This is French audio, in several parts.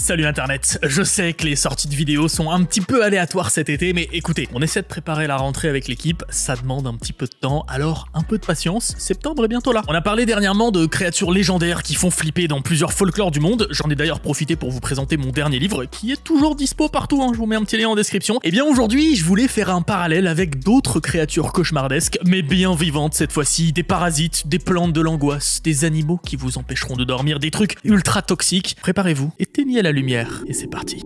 Salut internet, je sais que les sorties de vidéos sont un petit peu aléatoires cet été, mais écoutez, on essaie de préparer la rentrée avec l'équipe, ça demande un petit peu de temps, alors un peu de patience, septembre est bientôt là. On a parlé dernièrement de créatures légendaires qui font flipper dans plusieurs folklores du monde, j'en ai d'ailleurs profité pour vous présenter mon dernier livre, qui est toujours dispo partout, je vous mets un petit lien en description. Et bien aujourd'hui, je voulais faire un parallèle avec d'autres créatures cauchemardesques, mais bien vivantes cette fois-ci, des parasites, des plantes de l'angoisse, des animaux qui vous empêcheront de dormir, des trucs ultra toxiques. Préparez-vous, éteignez la lumière, et c'est parti.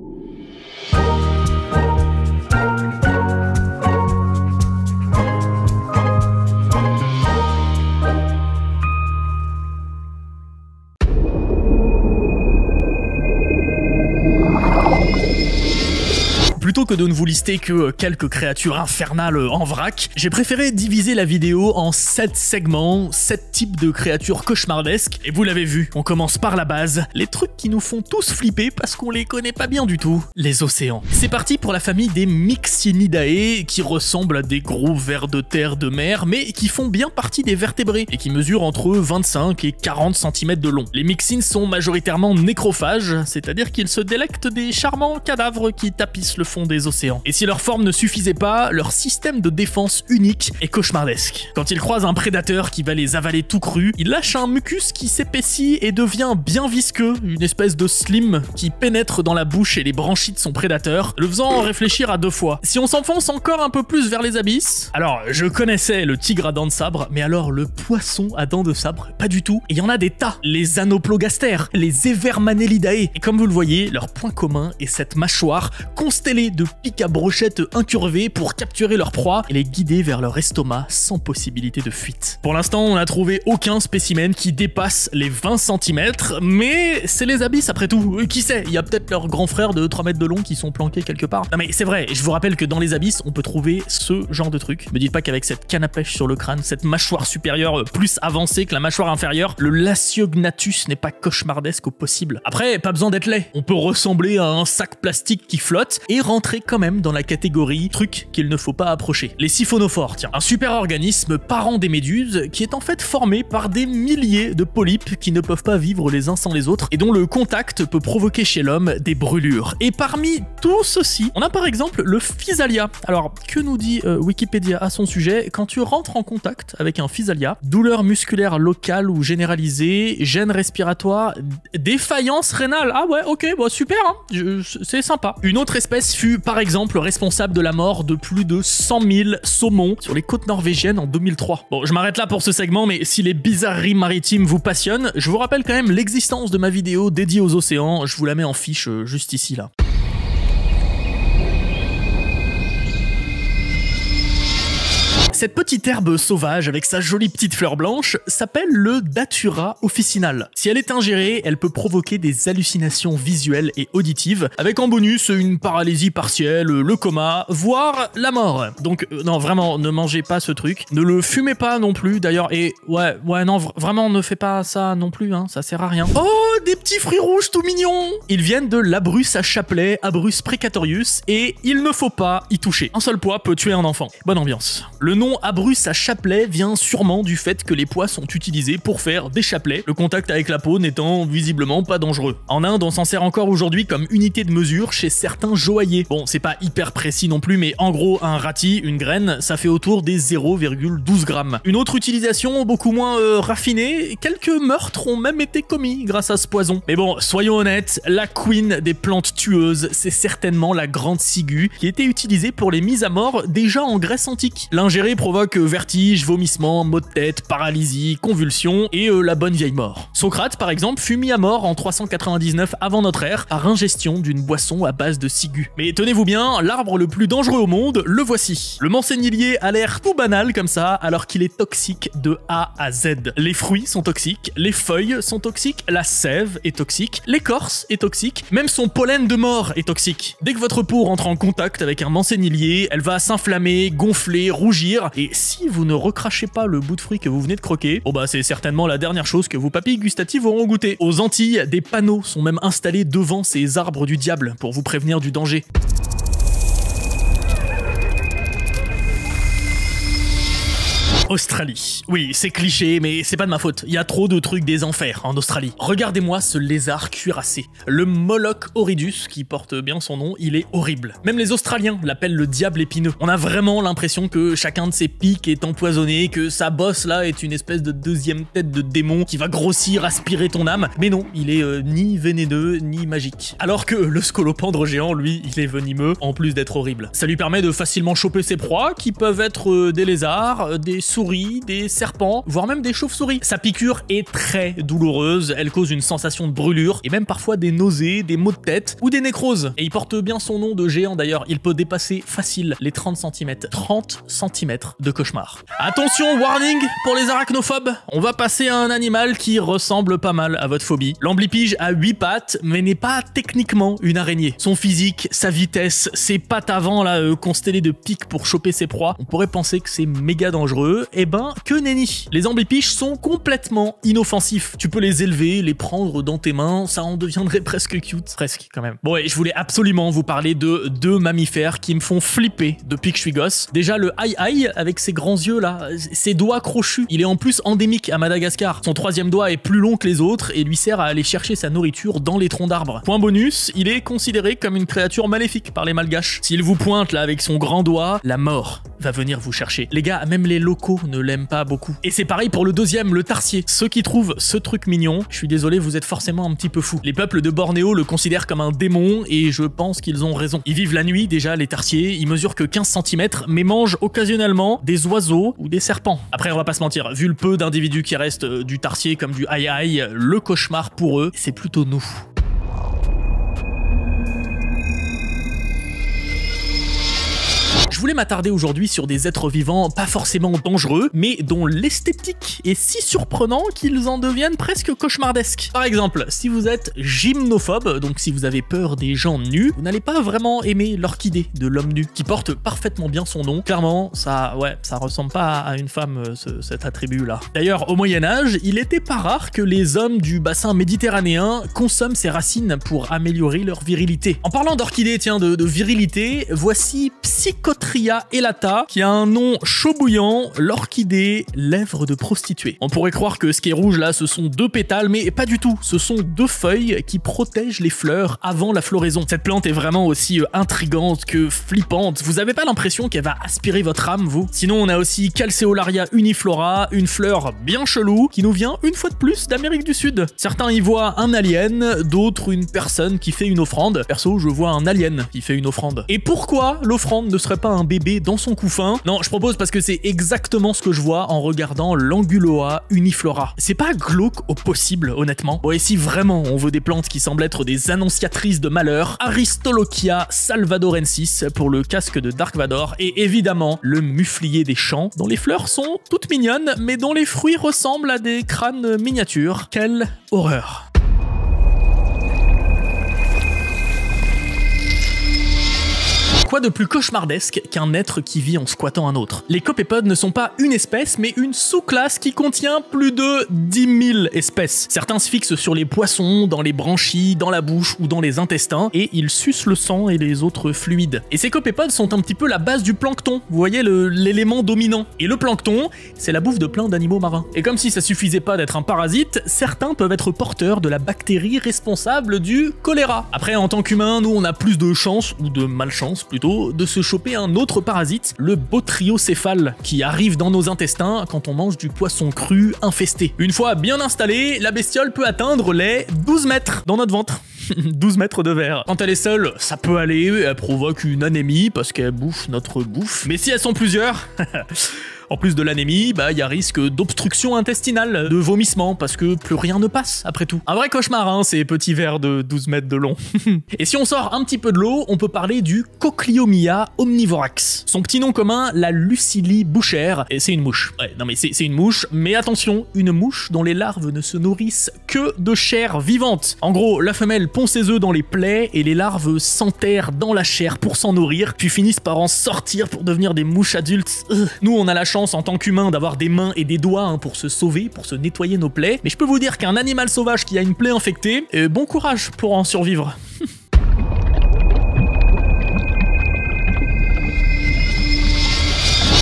Plutôt que de ne vous lister que quelques créatures infernales en vrac, j'ai préféré diviser la vidéo en 7 segments, 7 types de créatures cauchemardesques, et vous l'avez vu, on commence par la base, les trucs qui nous font tous flipper parce qu'on les connaît pas bien du tout, les océans. C'est parti pour la famille des Myxinidae, qui ressemblent à des gros vers de terre de mer, mais qui font bien partie des vertébrés, et qui mesurent entre 25 et 40 cm de long. Les myxines sont majoritairement nécrophages, c'est-à-dire qu'ils se délectent des charmants cadavres qui tapissent le fond des océans. Et si leur forme ne suffisait pas, leur système de défense unique est cauchemardesque. Quand ils croisent un prédateur qui va les avaler tout cru, ils lâchent un mucus qui s'épaissit et devient bien visqueux, une espèce de slime qui pénètre dans la bouche et les branchies de son prédateur, le faisant réfléchir à 2 fois. Si on s'enfonce encore un peu plus vers les abysses, alors je connaissais le tigre à dents de sabre, mais alors le poisson à dents de sabre, pas du tout. Et il y en a des tas, les Anoplogastères, les Evermanellidae, et comme vous le voyez, leur point commun est cette mâchoire constellée de pics à brochettes incurvés pour capturer leur proie et les guider vers leur estomac sans possibilité de fuite. Pour l'instant, on n'a trouvé aucun spécimen qui dépasse les 20 cm, mais c'est les abysses après tout. Qui sait, il y a peut-être leurs grands frères de 3 mètres de long qui sont planqués quelque part. Non mais c'est vrai, je vous rappelle que dans les abysses, on peut trouver ce genre de truc. Me dites pas qu'avec cette canne à pêche sur le crâne, cette mâchoire supérieure plus avancée que la mâchoire inférieure, le Lasiognathus n'est pas cauchemardesque au possible. Après, pas besoin d'être laid. On peut ressembler à un sac plastique qui flotte et rentrer quand même dans la catégorie truc qu'il ne faut pas approcher. Les siphonophores, tiens, un super organisme parent des méduses qui est en fait formé par des milliers de polypes qui ne peuvent pas vivre les uns sans les autres et dont le contact peut provoquer chez l'homme des brûlures. Et parmi tout ceci, on a par exemple le Physalia. Alors, que nous dit Wikipédia à son sujet? Quand tu rentres en contact avec un Physalia, douleur musculaire locale ou généralisée, gêne respiratoire, défaillance rénale. Ah ouais, ok, bon, super, hein, c'est sympa. Une autre espèce fut par exemple responsable de la mort de plus de 100 000 saumons sur les côtes norvégiennes en 2003. Bon, je m'arrête là pour ce segment, mais si les bizarreries maritimes vous passionnent, je vous rappelle quand même l'existence de ma vidéo dédiée aux océans, je vous la mets en fiche juste ici là. Cette petite herbe sauvage avec sa jolie petite fleur blanche s'appelle le Datura officinal. Si elle est ingérée, elle peut provoquer des hallucinations visuelles et auditives, avec en bonus une paralysie partielle, le coma, voire la mort. Donc non, vraiment, ne mangez pas ce truc, ne le fumez pas non plus d'ailleurs, et ouais, non, vraiment ne faites pas ça non plus, hein, ça sert à rien. Oh, des petits fruits rouges tout mignons! Ils viennent de l'Abrus à chapelet, Abrus precatorius, et il ne faut pas y toucher. Un seul pois peut tuer un enfant. Bonne ambiance. Le nom Abrus à chapelet vient sûrement du fait que les pois sont utilisés pour faire des chapelets, le contact avec la peau n'étant visiblement pas dangereux. En Inde, on s'en sert encore aujourd'hui comme unité de mesure chez certains joailliers. Bon, c'est pas hyper précis non plus, mais en gros, un rati, une graine, ça fait autour des 0,12 grammes. Une autre utilisation beaucoup moins raffinée, quelques meurtres ont même été commis grâce à ce poison. Mais bon, soyons honnêtes, la queen des plantes tueuses, c'est certainement la grande ciguë qui était utilisée pour les mises à mort déjà en Grèce antique. L'ingérer provoque vertige, vomissement, maux de tête, paralysie, convulsions et la bonne vieille mort. Socrate, par exemple, fut mis à mort en 399 avant notre ère par ingestion d'une boisson à base de ciguë. Mais tenez-vous bien, l'arbre le plus dangereux au monde, le voici. Le mancenillier a l'air tout banal comme ça, alors qu'il est toxique de A à Z. Les fruits sont toxiques, les feuilles sont toxiques, la sève est toxique, l'écorce est toxique, même son pollen de mort est toxique. Dès que votre peau rentre en contact avec un mancenillier, elle va s'inflammer, gonfler, rougir, et si vous ne recrachez pas le bout de fruit que vous venez de croquer, bon bah c'est certainement la dernière chose que vos papilles gustatives auront goûté. Aux Antilles, des panneaux sont même installés devant ces arbres du diable pour vous prévenir du danger. Australie. Oui, c'est cliché, mais c'est pas de ma faute. Il y a trop de trucs des enfers en Australie. Regardez-moi ce lézard cuirassé. Le Moloch horridus, qui porte bien son nom, il est horrible. Même les Australiens l'appellent le diable épineux. On a vraiment l'impression que chacun de ses pics est empoisonné, que sa bosse là est une espèce de deuxième tête de démon qui va grossir, aspirer ton âme. Mais non, il est ni vénéneux, ni magique. Alors que le scolopendre géant, lui, il est venimeux, en plus d'être horrible. Ça lui permet de facilement choper ses proies, qui peuvent être des lézards, des souris, des serpents, voire même des chauves-souris. Sa piqûre est très douloureuse, elle cause une sensation de brûlure, et même parfois des nausées, des maux de tête, ou des nécroses. Et il porte bien son nom de géant d'ailleurs, il peut dépasser facile les 30 cm. 30 cm de cauchemar. Attention, warning pour les arachnophobes, on va passer à un animal qui ressemble pas mal à votre phobie. L'amblypige a 8 pattes, mais n'est pas techniquement une araignée. Son physique, sa vitesse, ses pattes avant là constellées de pics pour choper ses proies, on pourrait penser que c'est méga dangereux, et ben que nenni. Les amblypiges sont complètement inoffensifs. Tu peux les élever, les prendre dans tes mains, ça en deviendrait presque cute. Presque quand même. Bon et je voulais absolument vous parler de deux mammifères qui me font flipper depuis que je suis gosse. Déjà le aïe avec ses grands yeux là, ses doigts crochus. Il est en plus endémique à Madagascar. Son troisième doigt est plus long que les autres et lui sert à aller chercher sa nourriture dans les troncs d'arbres. Point bonus, il est considéré comme une créature maléfique par les malgaches. S'il vous pointe là avec son grand doigt, la mort va venir vous chercher. Les gars, même les locaux ne l'aiment pas beaucoup. Et c'est pareil pour le deuxième, le tarsier. Ceux qui trouvent ce truc mignon, je suis désolé, vous êtes forcément un petit peu fous. Les peuples de Bornéo le considèrent comme un démon et je pense qu'ils ont raison. Ils vivent la nuit déjà, les tarsiers, ils mesurent que 15 cm mais mangent occasionnellement des oiseaux ou des serpents. Après, on va pas se mentir, vu le peu d'individus qui restent du tarsier comme du aïe, le cauchemar pour eux, c'est plutôt nous. Je voulais m'attarder aujourd'hui sur des êtres vivants pas forcément dangereux, mais dont l'esthétique est si surprenant qu'ils en deviennent presque cauchemardesques. Par exemple, si vous êtes gymnophobe, donc si vous avez peur des gens nus, vous n'allez pas vraiment aimer l'orchidée de l'homme nu, qui porte parfaitement bien son nom. Clairement, ça ressemble pas à une femme, cet attribut-là. D'ailleurs, au Moyen-Âge, il était pas rare que les hommes du bassin méditerranéen consomment ces racines pour améliorer leur virilité. En parlant d'orchidée, tiens, de virilité, voici Psychotria elata, qui a un nom chaud bouillant, l'orchidée lèvre de prostituée. On pourrait croire que ce qui est rouge là, ce sont deux pétales, mais pas du tout. Ce sont deux feuilles qui protègent les fleurs avant la floraison. Cette plante est vraiment aussi intrigante que flippante. Vous avez pas l'impression qu'elle va aspirer votre âme, vous? Sinon, on a aussi Calceolaria uniflora, une fleur bien chelou, qui nous vient une fois de plus d'Amérique du Sud. Certains y voient un alien, d'autres une personne qui fait une offrande. Perso, je vois un alien qui fait une offrande. Et pourquoi l'offrande ne serait pas un bébé dans son couffin? Non, je propose parce que c'est exactement ce que je vois en regardant l'Anguloa uniflora. C'est pas glauque au possible, honnêtement. Bon, et si vraiment on veut des plantes qui semblent être des annonciatrices de malheur, Aristolochia salvadorensis pour le casque de Dark Vador, et évidemment le muflier des champs, dont les fleurs sont toutes mignonnes, mais dont les fruits ressemblent à des crânes miniatures. Quelle horreur! Quoi de plus cauchemardesque qu'un être qui vit en squattant un autre? Les copépodes ne sont pas une espèce, mais une sous-classe qui contient plus de 10 000 espèces. Certains se fixent sur les poissons, dans les branchies, dans la bouche ou dans les intestins, et ils sucent le sang et les autres fluides. Et ces copépodes sont un petit peu la base du plancton, vous voyez, l'élément dominant. Et le plancton, c'est la bouffe de plein d'animaux marins. Et comme si ça suffisait pas d'être un parasite, certains peuvent être porteurs de la bactérie responsable du choléra. Après, en tant qu'humain, nous on a plus de chance, ou de malchance plutôt, de se choper un autre parasite, le botryocéphale, qui arrive dans nos intestins quand on mange du poisson cru infesté. Une fois bien installée, la bestiole peut atteindre les 12 mètres dans notre ventre. 12 mètres de verre. Quand elle est seule, ça peut aller, elle provoque une anémie parce qu'elle bouffe notre bouffe. Mais si elles sont plusieurs... En plus de l'anémie, il y a risque d'obstruction intestinale, de vomissement, parce que plus rien ne passe, après tout. Un vrai cauchemar, hein, ces petits vers de 12 mètres de long. Et si on sort un petit peu de l'eau, on peut parler du Cochliomia omnivorax. Son petit nom commun, la Lucilie bouchère, et c'est une mouche. Ouais, non mais c'est une mouche, mais attention, une mouche dont les larves ne se nourrissent que de chair vivante. En gros, la femelle pond ses œufs dans les plaies, et les larves s'enterrent dans la chair pour s'en nourrir, puis finissent par en sortir pour devenir des mouches adultes. Nous, on a la chance en tant qu'humain d'avoir des mains et des doigts pour se sauver, pour se nettoyer nos plaies, mais je peux vous dire qu'un animal sauvage qui a une plaie infectée, bon courage pour en survivre.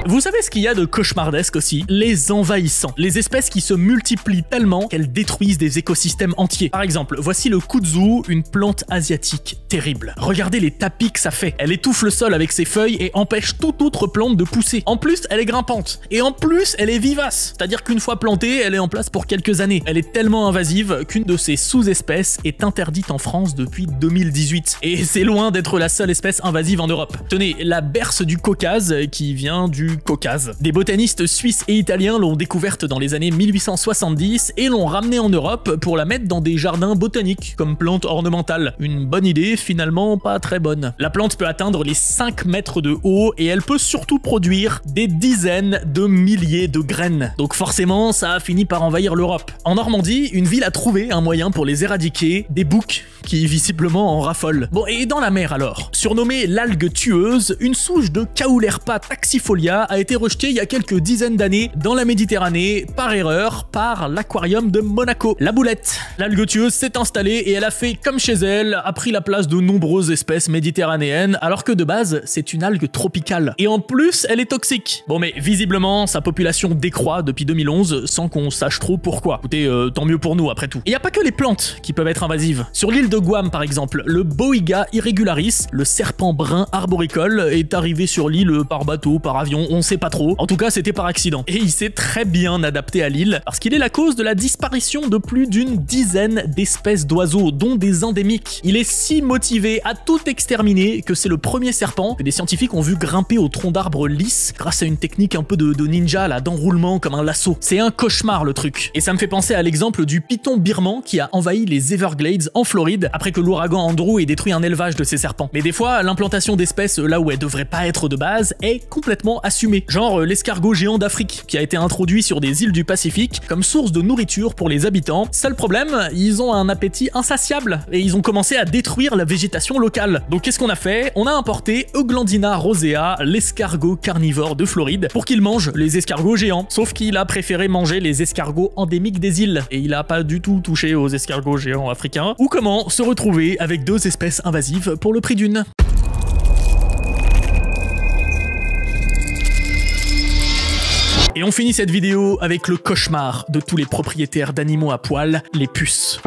Vous savez ce qu'il y a de cauchemardesque aussi? Les envahissants. Les espèces qui se multiplient tellement qu'elles détruisent des écosystèmes entiers. Par exemple, voici le kudzu, une plante asiatique terrible. Regardez les tapis que ça fait. Elle étouffe le sol avec ses feuilles et empêche toute autre plante de pousser. En plus, elle est grimpante. Et en plus, elle est vivace. C'est-à-dire qu'une fois plantée, elle est en place pour quelques années. Elle est tellement invasive qu'une de ses sous-espèces est interdite en France depuis 2018. Et c'est loin d'être la seule espèce invasive en Europe. Tenez, la berce du Caucase, qui vient du Caucase. Des botanistes suisses et italiens l'ont découverte dans les années 1870 et l'ont ramenée en Europe pour la mettre dans des jardins botaniques comme plante ornementale. Une bonne idée, finalement pas très bonne. La plante peut atteindre les 5 mètres de haut et elle peut surtout produire des dizaines de milliers de graines. Donc forcément, ça a fini par envahir l'Europe. En Normandie, une ville a trouvé un moyen pour les éradiquer, des boucs qui visiblement en raffolent. Bon, et dans la mer alors? Surnommée l'algue tueuse, une souche de Caulerpa taxifolia a été rejetée il y a quelques dizaines d'années dans la Méditerranée, par erreur, par l'aquarium de Monaco. La boulette. L'algue tueuse s'est installée et elle a fait comme chez elle, a pris la place de nombreuses espèces méditerranéennes, alors que de base, c'est une algue tropicale. Et en plus, elle est toxique. Bon, mais visiblement, sa population décroît depuis 2011 sans qu'on sache trop pourquoi. Écoutez, tant mieux pour nous après tout. Et il n'y a pas que les plantes qui peuvent être invasives. Sur l'île de Guam par exemple, le Boiga irregularis, le serpent brun arboricole, est arrivé sur l'île par bateau, par avion, on sait pas trop. En tout cas, c'était par accident. Et il s'est très bien adapté à l'île parce qu'il est la cause de la disparition de plus d'une dizaine d'espèces d'oiseaux, dont des endémiques. Il est si motivé à tout exterminer que c'est le premier serpent que des scientifiques ont vu grimper au tronc d'arbre lisse grâce à une technique un peu de ninja là, d'enroulement comme un lasso. C'est un cauchemar le truc. Et ça me fait penser à l'exemple du python birman qui a envahi les Everglades en Floride après que l'ouragan Andrew ait détruit un élevage de ces serpents. Mais des fois, l'implantation d'espèces là où elle devrait pas être de base est complètement assumée. Genre l'escargot géant d'Afrique qui a été introduit sur des îles du Pacifique comme source de nourriture pour les habitants. Seul problème, ils ont un appétit insatiable et ils ont commencé à détruire la végétation locale. Donc qu'est-ce qu'on a fait? On a importé Euglandina rosea, l'escargot carnivore de Floride, pour qu'il mange les escargots géants. Sauf qu'il a préféré manger les escargots endémiques des îles et il a pas du tout touché aux escargots géants africains. Ou comment se retrouver avec 2 espèces invasives pour le prix d'une. Et on finit cette vidéo avec le cauchemar de tous les propriétaires d'animaux à poil, les puces.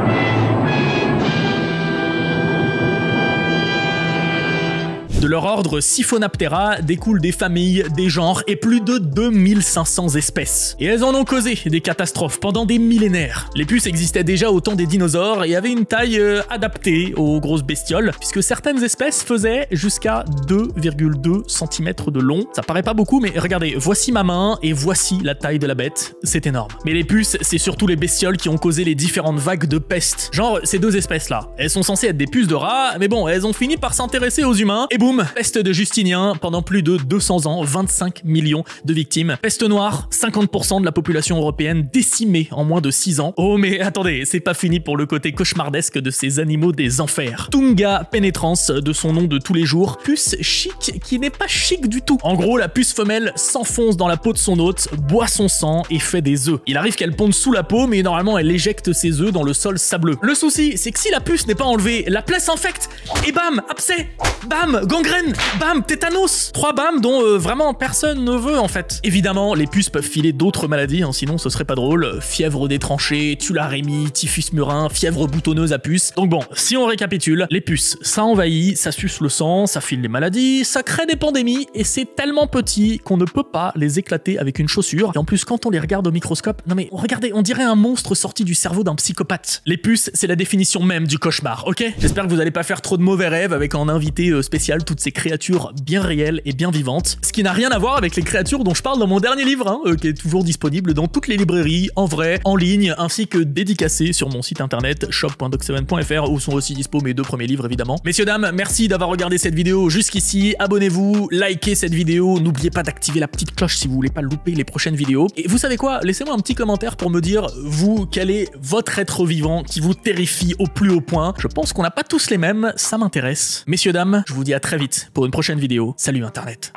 De leur ordre Siphonaptera découlent des familles, des genres et plus de 2500 espèces. Et elles en ont causé des catastrophes pendant des millénaires. Les puces existaient déjà au temps des dinosaures et avaient une taille adaptée aux grosses bestioles, puisque certaines espèces faisaient jusqu'à 2,2 cm de long. Ça paraît pas beaucoup, mais regardez, voici ma main et voici la taille de la bête. C'est énorme. Mais les puces, c'est surtout les bestioles qui ont causé les différentes vagues de peste. Genre, ces 2 espèces-là, elles sont censées être des puces de rats, mais bon, elles ont fini par s'intéresser aux humains, et boum, peste de Justinien, pendant plus de 200 ans, 25 millions de victimes. Peste noire, 50% de la population européenne décimée en moins de 6 ans. Oh mais attendez, c'est pas fini pour le côté cauchemardesque de ces animaux des enfers. Tunga penetrans, de son nom de tous les jours, puce chic qui n'est pas chic du tout. En gros, la puce femelle s'enfonce dans la peau de son hôte, boit son sang et fait des œufs. Il arrive qu'elle ponde sous la peau, mais normalement elle éjecte ses œufs dans le sol sableux. Le souci, c'est que si la puce n'est pas enlevée, la plaie s'infecte et bam, abcès, bam, gangrène, bam, tétanos. 3 bam dont vraiment personne ne veut en fait. Évidemment, les puces peuvent filer d'autres maladies, hein, sinon ce serait pas drôle. Fièvre des tranchées, tularemie, typhus murin, fièvre boutonneuse à puce. Donc bon, si on récapitule, les puces, ça envahit, ça suce le sang, ça file les maladies, ça crée des pandémies et c'est tellement petit qu'on ne peut pas les éclater avec une chaussure. Et en plus, quand on les regarde au microscope, non mais regardez, on dirait un monstre sorti du cerveau d'un psychopathe. Les puces, c'est la définition même du cauchemar, ok? J'espère que vous allez pas faire trop de mauvais rêves avec un invité spécial, toutes ces créatures bien réelles et bien vivantes. Ce qui n'a rien à voir avec les créatures dont je parle dans mon dernier livre, hein, qui est toujours disponible dans toutes les librairies, en vrai, en ligne, ainsi que dédicacé sur mon site internet shop.doc7.fr où sont aussi dispo mes 2 premiers livres évidemment. Messieurs, dames, merci d'avoir regardé cette vidéo jusqu'ici. Abonnez-vous, likez cette vidéo, n'oubliez pas d'activer la petite cloche si vous voulez pas louper les prochaines vidéos. Et vous savez quoi? Laissez-moi un petit commentaire pour me dire, vous, quel est votre être vivant qui vous terrifie au plus haut point. Je pense qu'on n'a pas tous les mêmes, ça m'intéresse. Messieurs, dames, je vous dis à très vite pour une prochaine vidéo. Salut Internet.